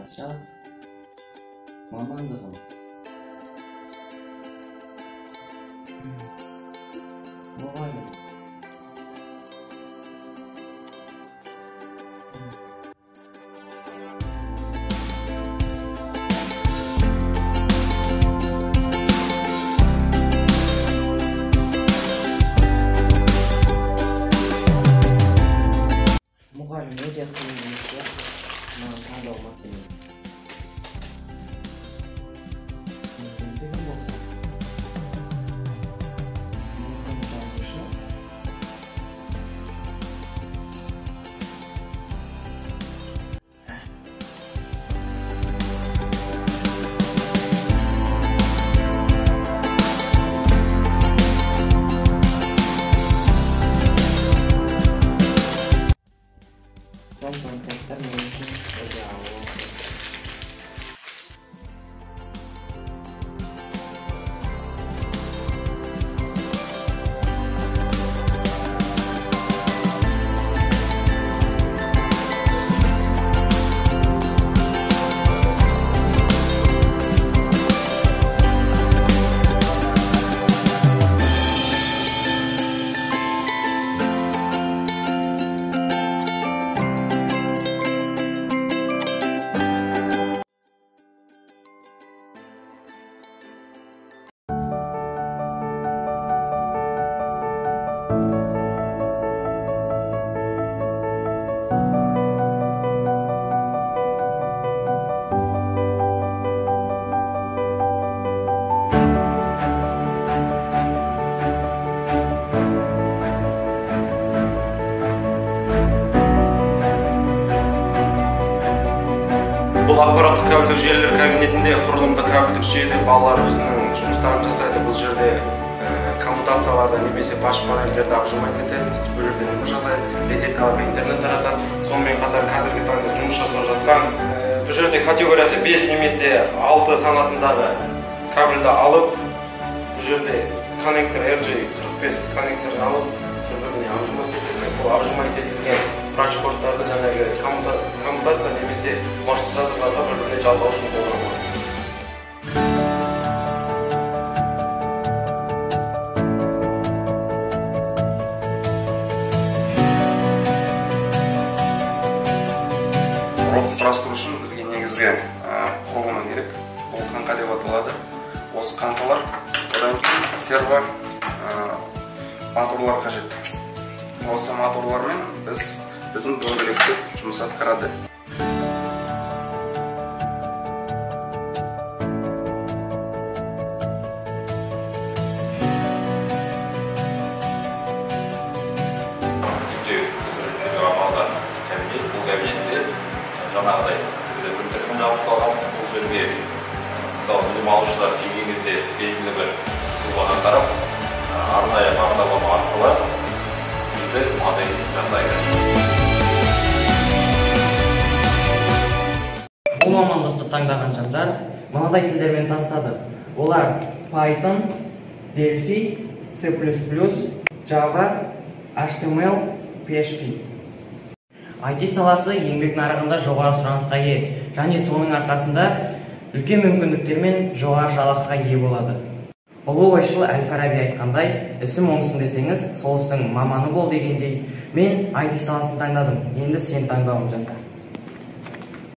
Ошондойча мамандыгым мугалим. Мугалим өтө кыйын эмес да. Мага тандоо макулмун. Деген болсо. Мүмкүн жазышы. Контакттар менен өтө Бұл ақпараттық кабельдік желілер кабинетінде құрылымды кабельдік жүйеде балалар өзінің жұмыстарын жасайды. Бұл жерде коммутацияларда немесе баш панельдерді ақжымайт етеді, бұл жерде жұмыс жасайды, розеткаларда интернет таратады. Сонымен қатар қазіргі таңда жұмыс жасап жатқан бұл жерде категориясы 5 немесе 6 санатындағы кабельді алып, бұл жерде коннектор RJ45 коннектор алып, бір-біріне ақжымайт етеді. Бұл ақжымайт етілген прачпорттарды жаңағы коммутация немесе маршрутизаторларға бір-біріне жалғау үшін қолданылады. Робот құрастыру үшін бізге негізгі құрылымы керек. Бұл қаңқа деп аталады. Осы қаңқалар, одан кейін сервер, моторлар қажет. Осы моторлармен біздің дөңгелекте жұмыс атқарады. Бұл кабинетте жаңағыдай принтермен жабдықталған. Бұл жерге мысалы білім алушылар келген кезде белгілі бір сызбаға қарап, арнайы бағдарлама арқылы модель жасайды. Бұл мамандықты таңдаған жандар мынадай тілдермен танысады. Олар Python, Delphi, C++, Java, HTML, PHP. IT саласы еңбек нарығында жоғары сұранысқа ие, және соның арқасында үлкен мүмкіндіктер мен жоғары жалақыға ие болады. Ұлы ойшыл Әл-Фараби айтқандай, ісім оңсын десеңіз, сол істің маманы бол дегендей, мен IT саласын таңдадым. Енді сен таңдауын жаса.